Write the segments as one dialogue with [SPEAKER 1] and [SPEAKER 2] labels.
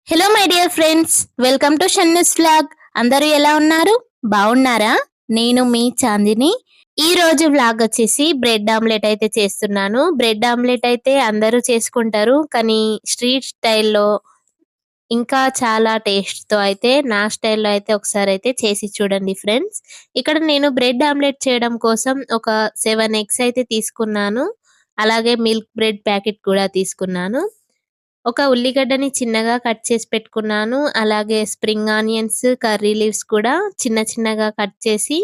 [SPEAKER 1] Hello my dear friends, welcome to Shannu's vlog. అందరూ ఎలా ఉన్నారు? బాగున్నారా? నేను మీ చాందిని. ఈ రోజు వ్లాగ్ వచ్చేసి బ్రెడ్ ఆమ్లెట్ అయితే చేస్తున్నాను. బ్రెడ్ ఆమ్లెట్ అయితే అందరూ చేసుకుంటారు, కానీ స్ట్రీట్ స్టైల్లో ఇంకా చాలా టేస్ట్ తో అయితే నా స్టైల్లో అయితే ఒకసారి అయితే చేసి చూడండి ఫ్రెండ్స్. ఇక్కడ నేను బ్రెడ్ ఆమ్లెట్ చేయడం కోసం ఒక 7 ఎగ్స్ అయితే తీసుకున్నాను. అలాగే మిల్క్ బ్రెడ్ ప్యాకెట్ కూడా తీసుకున్నాను. ఒక ఉల్లిగడ్డని చిన్నగా కట్ చేసి పెట్టుకున్నాను. అలాగే స్ప్రింగ్ ఆనియన్స్, కర్రీ లీవ్స్ కూడా చిన్న చిన్నగా కట్ చేసి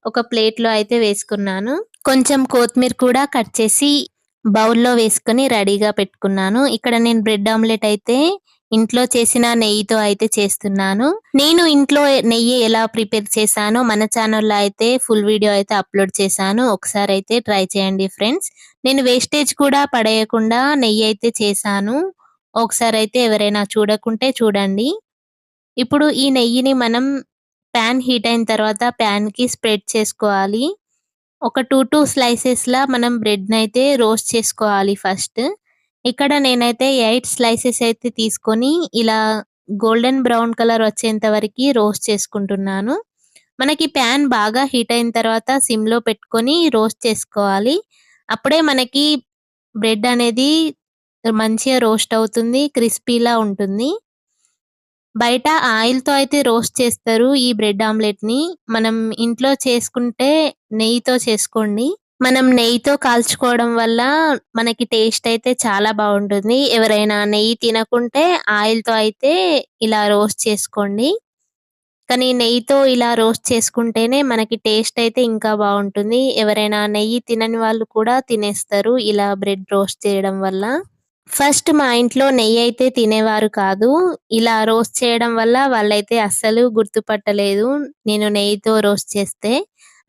[SPEAKER 1] ఒక ప్లేట్‌లో అయితే వేసుకున్నాను. కొంచెం కొత్తిమీర కూడా కట్ చేసి బౌల్‌లో వేసుకొని రెడీగా పెట్టుకున్నాను. ఇక్కడ నేను బ్రెడ్ ఆమ్లెట్ అయితే ఇంట్లో చేసిన నెయ్యితో అయితే చేస్తున్నాను. నేను ఇంట్లో నెయ్యి ఎలా ప్రిపేర్ చేశానో మన ఛానల్‌లో అయితే ఫుల్ వీడియో అయితే అప్‌లోడ్ చేశాను. ఒకసారి అయితే ట్రై చేయండి ఫ్రెండ్స్. నేను వేస్టేజ్ కూడా పడేయకుండా నెయ్యి అయితే చేశాను. ఒకసారి అయితే ఎవరైనా చూడకుంటే చూడండి. ఇప్పుడు ఈ నెయ్యిని మనం పాన్ హీట్ అయిన తర్వాత పాన్‌కి స్ప్రెడ్ చేసుకోవాలి. ఒక 2 స్లైసెస్‌లా మనం బ్రెడ్‌నైతే రోస్ట్ చేసుకోవాలి ఫస్ట్. ఇక్కడ నేనైతే 8 స్లైసెస్ అయితే తీసుకొని ఇలా గోల్డెన్ బ్రౌన్ కలర్ వచ్చేంత వరకి రోస్ట్ చేసుకుంటున్నాను. మనకి పాన్ బాగా హీట్ అయిన తర్వాత సిమ్‌లో పెట్టుకొని రోస్ట్ చేసుకోవాలి. అప్పుడే మనకి బ్రెడ్ అనేది మంచిగా రోస్ట్ అవుతుంది. క్రిస్పీలా ఉంటుంది. బయట ఆయిల్‌తో అయితే రోస్ట్ చేస్తారు ఈ బ్రెడ్ ఆమ్లెట్‌ని. మనం ఇంట్లో చేసుకుంటే నెయ్యితో చేసుకోండి. మనం నెయ్యితో కాల్చుకోవడం వల్ల మనకి టేస్ట్ అయితే చాలా బావుంటుంది. ఎవరైనా నెయ్యి తినకుంటే ఆయిల్‌తో అయితే ఇలా రోస్ట్ చేసుకోండి. కానీ నెయ్యితో ఇలా రోస్ట్ చేసుకుంటేనే మనకి టేస్ట్ అయితే ఇంకా బావుంటుంది. ఎవరైనా నెయ్యి తినని వాళ్ళు కూడా తినేస్తారు ఇలా బ్రెడ్ రోస్ట్ చేయడం వల్ల. ఫస్ట్ మా ఇంట్లో నెయ్యయితే తినేవారు కాదు. ఇలా రోస్ట్ చేయడం వల్ల వాళ్ళైతే అస్సలు గుర్తుపట్టలేదు నేను నెయ్యితో రోస్ట్ చేస్తే.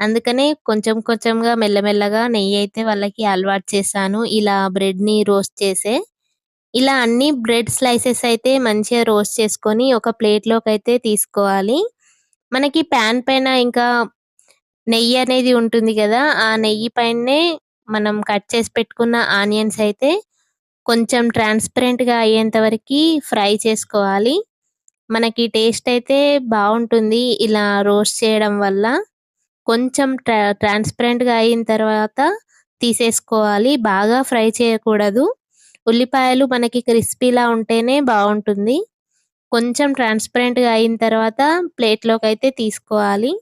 [SPEAKER 1] అందుకనే కొంచెం కొంచెంగా మెల్లమెల్లగా నెయ్యయితే వాళ్ళకి అలవాటు చేశాను. ఇలా బ్రెడ్‌ని రోస్ట్ చేసే. ఇలా అన్ని బ్రెడ్ స్లైసెస్ అయితే మంచిగా రోస్ట్ చేసుకొని ఒక ప్లేట్‌లోకైతే తీసుకోవాలి. మనకి పాన్ పైన ఇంకా నెయ్యి అనేది ఉంటుంది గదా! ఆ నెయ్యి పైనే మనం కట్ చేసి పెట్టుకున్న ఆనియన్స్ అయితే కొంచెం ట్రాన్స్‌పరెంట్‌గా అయ్యేంత వరకి ఫ్రై చేసుకోవాలి. మనకి టేస్ట్ అయితే బావుంటుంది ఇలా రోస్ట్ చేయడం వల్ల. కొంచెం ట్రాన్స్‌పరెంట్‌గా అయిన తర్వాత తీసేసుకోవాలి. బాగా ఫ్రై చేయకూడదు. ఉల్లిపాయలు మనకి క్రిస్పీలా ఉంటేనే బావుంటుంది. కొంచెం ట్రాన్స్‌పరెంట్‌గా అయిన తర్వాత ప్లేట్‌లోకైతే తీసుకోవాలి.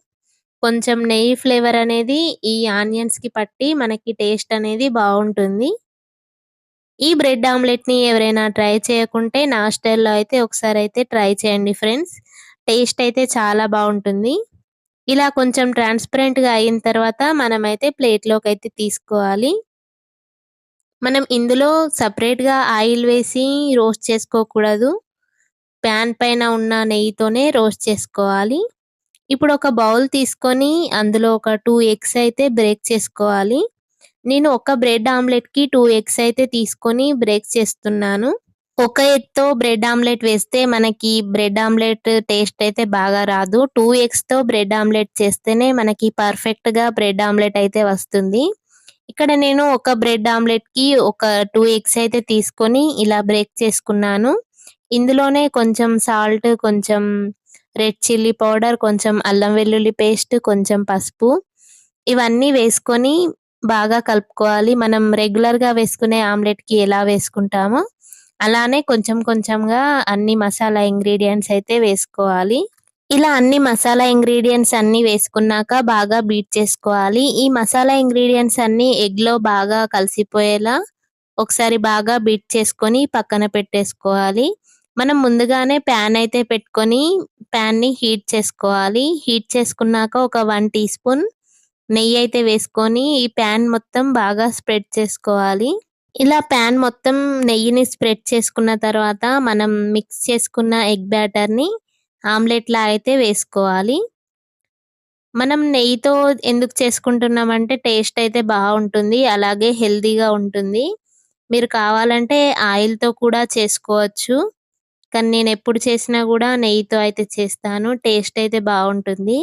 [SPEAKER 1] కొంచెం నెయ్యి ఫ్లేవర్ అనేది ఈ ఆనియన్స్‌కి పట్టి మనకి టేస్ట్ అనేది బావుంటుంది. ఈ బ్రెడ్ ఆమ్లెట్‌ని ఎవరైనా ట్రై చేయకుంటే నా స్టైల్‌లో అయితే ఒకసారైతే ట్రై చేయండి ఫ్రెండ్స్. టేస్ట్ అయితే చాలా బావుంటుంది. ఇలా కొంచెం ట్రాన్స్‌పరెంట్‌గా అయిన తర్వాత మనమైతే ప్లేట్‌లోకైతే తీసుకోవాలి. మనం ఇందులో సెపరేట్‌గా ఆయిల్ వేసి రోస్ట్ చేసుకోకూడదు. పాన్ పైన ఉన్న నెయ్యితోనే రోస్ట్ చేసుకోవాలి. ఇప్పుడు ఒక బౌల్ తీసుకొని అందులో ఒక 2 ఎగ్స్ అయితే బ్రేక్ చేసుకోవాలి. నేను ఒక బ్రెడ్ ఆమ్లెట్‌కి 2 ఎగ్స్ అయితే తీసుకొని బ్రేక్ చేస్తున్నాను. ఒక ఎగ్‌తో బ్రెడ్ ఆమ్లెట్ వేస్తే మనకి బ్రెడ్ ఆమ్లెట్ టేస్ట్ అయితే బాగా రాదు. 2 ఎగ్స్‌తో బ్రెడ్ ఆమ్లెట్ చేస్తేనే మనకి పర్ఫెక్ట్‌గా బ్రెడ్ ఆమ్లెట్ అయితే వస్తుంది. ఇక్కడ నేను ఒక బ్రెడ్ ఆమ్లెట్‌కి ఒక 2 ఎగ్స్ అయితే తీసుకొని ఇలా బ్రేక్ చేసుకున్నాను. ఇందులోనే కొంచెం సాల్ట్, కొంచెం రెడ్ చిల్లీ పౌడర్, కొంచెం అల్లం వెల్లుల్లి పేస్ట్, కొంచెం పసుపు ఇవన్నీ వేసుకొని బాగా కలుపుకోవాలి. మనం రెగ్యులర్‌గా వేసుకునే ఆమ్లెట్‌కి ఎలా వేసుకుంటామో అలానే కొంచెం కొంచెంగా అన్ని మసాలా ఇంగ్రీడియెంట్స్ అయితే వేసుకోవాలి. ఇలా అన్ని మసాలా ఇంగ్రీడియెంట్స్ అన్నీ వేసుకున్నాక బాగా బీట్ చేసుకోవాలి. ఈ మసాలా ఇంగ్రీడియెంట్స్ అన్నీ ఎగ్‌లో బాగా కలిసిపోయేలా ఒకసారి బాగా బీట్ చేసుకొని పక్కన పెట్టేసుకోవాలి. మనం ముందుగానే పాన్ అయితే పెట్టుకొని పాన్‌ని హీట్ చేసుకోవాలి. హీట్ చేసుకున్నాక ఒక 1 టీ స్పూన్ నెయ్యయితే వేసుకొని ఈ పాన్ మొత్తం బాగా స్ప్రెడ్ చేసుకోవాలి. ఇలా పాన్ మొత్తం నెయ్యిని స్ప్రెడ్ చేసుకున్న తర్వాత మనం మిక్స్ చేసుకున్న ఎగ్ బ్యాటర్‌ని ఆమ్లెట్‌లా అయితే వేసుకోవాలి. మనం నెయ్యితో ఎందుకు చేసుకుంటున్నామంటే టేస్ట్ అయితే బావుంటుంది. అలాగే హెల్తీగా ఉంటుంది. మీరు కావాలంటే ఆయిల్‌తో కూడా చేసుకోవచ్చు. కానీ నేనెప్పుడు చేసినా గూడా నెయ్యితో అయితే చేస్తాను. టేస్ట్ అయితే బావుంటుంది.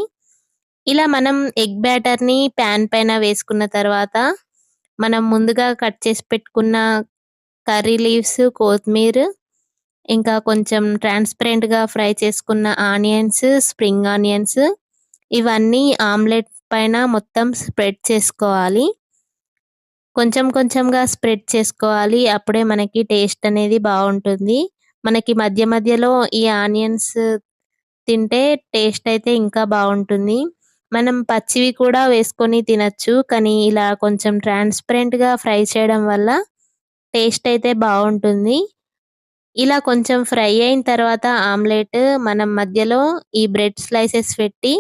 [SPEAKER 1] ఇలా మనం ఎగ్ బ్యాటర్‌ని పాన్ పైన వేసుకున్న తర్వాత, మనం ముందుగా కట్ చేసి పెట్టుకున్న కర్రీ లీవ్స్, కొత్తిమీర ఇంకా కొంచెం ట్రాన్స్‌పరెంట్‌గా ఫ్రై చేసుకున్న ఆనియన్స్, స్ప్రింగ్ ఆనియన్స్ ఇవన్నీ ఆమ్లెట్ పైన మొత్తం స్ప్రెడ్ చేసుకోవాలి. కొంచెం కొంచెంగా స్ప్రెడ్ చేసుకోవాలి. అప్పుడే మనకి టేస్ట్ అనేది బావుంటుంది. మనకి మధ్య మధ్యలో ఈ ఆనియన్స్ తింటే టేస్ట్ అయితే ఇంకా బావుంటుంది. మనం పచ్చివి కూడా వేసుకొని తినొచ్చు. కానీ ఇలా కొంచెం ట్రాన్స్‌పరెంట్‌గా ఫ్రై చేయడం వల్ల టేస్ట్ అయితే బావుంటుంది. ఇలా కొంచెం ఫ్రై అయిన తర్వాత ఆమ్లెట్ మనం మధ్యలో ఈ బ్రెడ్ స్లైసెస్ పెట్టి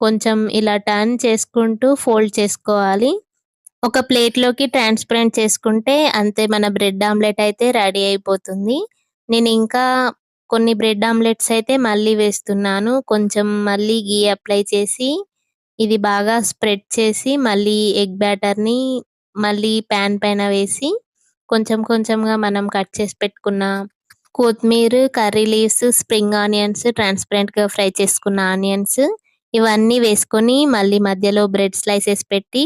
[SPEAKER 1] కొంచెం ఇలా టర్న్ చేసుకుంటూ ఫోల్డ్ చేసుకోవాలి. ఒక ప్లేట్‌లోకి ట్రాన్స్‌పరెంట్ చేసుకుంటే అంతే మన బ్రెడ్ ఆమ్లెట్ అయితే రెడీ అయిపోతుంది. నేనింకా కొన్ని బ్రెడ్ ఆమ్లెట్స్ అయితే మళ్ళీ వేస్తున్నాను. కొంచెం మళ్ళీ ఘీ అప్లై చేసి, ఇది బాగా స్ప్రెడ్ చేసి, మళ్ళీ ఎగ్ బ్యాటర్‌ని మళ్ళీ పాన్ పైన వేసి, కొంచెం కొంచెంగా మనం కట్ చేసి పెట్టుకున్న కొత్తిమీర, కర్రీ లీవ్స్, స్ప్రింగ్ ఆనియన్స్, ట్రాన్స్‌పరెంట్‌గా ఫ్రై చేసుకున్న ఆనియన్స్ ఇవన్నీ వేసుకొని మళ్ళీ మధ్యలో బ్రెడ్ స్లైసెస్ పెట్టి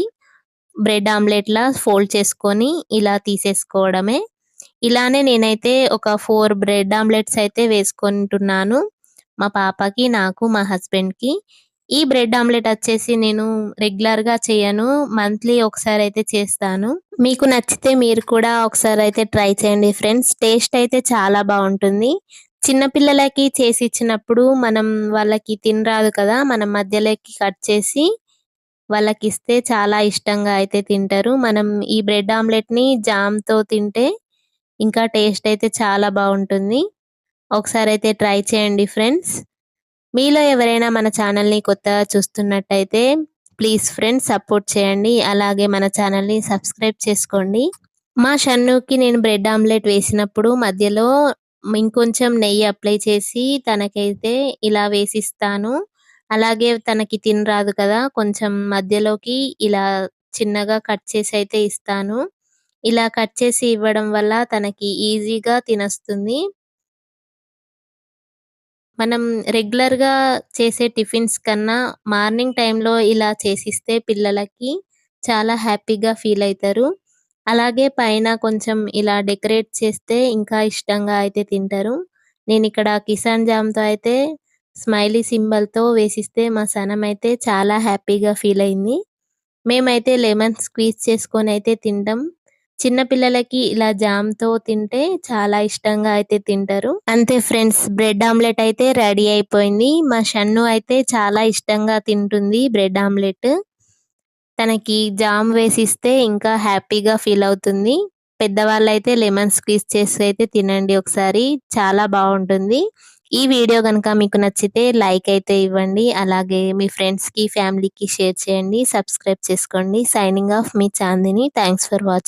[SPEAKER 1] బ్రెడ్ ఆమ్లెట్‌లా ఫోల్డ్ చేసుకొని ఇలా తీసేసుకోవడమే. ఇలానే నేనైతే ఒక 4 బ్రెడ్ ఆమ్లెట్స్ అయితే వేసుకుంటున్నాను. మా పాపకి, నాకు, మా హస్బెండ్‌కి. ఈ బ్రెడ్ ఆమ్లెట్ వచ్చేసి నేను రెగ్యులర్‌గా చేయను. మంత్లీ ఒకసారయితే చేస్తాను. మీకు నచ్చితే మీరు కూడా ఒకసారయితే ట్రై చేయండి ఫ్రెండ్స్. టేస్ట్ అయితే చాలా బావుంటుంది. చిన్న పిల్లలకి చేసి ఇచ్చినప్పుడు మనం వాళ్ళకి తినరాదు కదా! మనం మధ్యలోకి కట్ చేసి వాళ్ళకిస్తే చాలా ఇష్టంగా అయితే తింటారు. మనం ఈ బ్రెడ్ ఆమ్లెట్‌ని జామ్‌తో తింటే ఇంకా టేస్ట్ అయితే చాలా బావుంటుంది. ఒకసారయితే ట్రై చేయండి ఫ్రెండ్స్. మీలో ఎవరైనా మన ఛానల్‌ని కొత్తగా చూస్తున్నట్టయితే ప్లీజ్ ఫ్రెండ్స్ సపోర్ట్ చేయండి. అలాగే మన ఛానల్‌ని సబ్స్క్రైబ్ చేసుకోండి. మా షన్నుకి నేను బ్రెడ్ ఆమ్లెట్ వేసినప్పుడు మధ్యలో ఇంకొంచెం నెయ్యి అప్లై చేసి తనకైతే ఇలా వేసిస్తాను. అలాగే తనకి తినరాదు కదా! కొంచెం మధ్యలోకి ఇలా చిన్నగా కట్ చేసి అయితే ఇస్తాను. ఇలా కట్ చేసి ఇవ్వడం వల్ల తనకి ఈజీగా తినేస్తుంది. మనం రెగ్యులర్‌గా చేసే టిఫిన్స్ కన్నా మార్నింగ్ టైమ్‌లో ఇలా చేసిస్తే పిల్లలకి చాలా హ్యాపీగా ఫీల్ అయితారు. అలాగే పైన కొంచెం ఇలా డెకరేట్ చేస్తే ఇంకా ఇష్టంగా అయితే తింటారు. నేనిక్కడ కిసాన్ జామ్‌తో అయితే స్మైలీ సింబల్‌తో వేసిస్తే మా సనమైతే చాలా హ్యాపీగా ఫీల్ అయింది. మేమైతే లెమన్ స్క్వీజ్ చేసుకొనైతే తింటాం. చిన్న పిల్లలకి ఇలా జామ్‌తో తింటే చాలా ఇష్టంగా అయితే తింటారు. అంతే ఫ్రెండ్స్ బ్రెడ్ ఆమ్లెట్ అయితే రెడీ అయిపోయింది. మా షన్ను అయితే చాలా ఇష్టంగా తింటుంది బ్రెడ్ ఆమ్లెట్. తనకి జామ్ వేసిస్తే ఇంకా హ్యాపీగా ఫీల్ అవుతుంది. పెద్దవాళ్ళైతే లెమన్ స్క్వీజ్ చేసి అయితే తినండి ఒకసారి. చాలా బావుంటుంది. ఈ వీడియో గనుక మీకు నచ్చితే లైక్ అయితే ఇవ్వండి. అలాగే మీ ఫ్రెండ్స్‌కి, ఫ్యామిలీకి షేర్ చేయండి. సబ్స్క్రైబ్ చేసుకోండి. సైనింగ్ ఆఫ్ మీ చాందిని. Thanks for watching.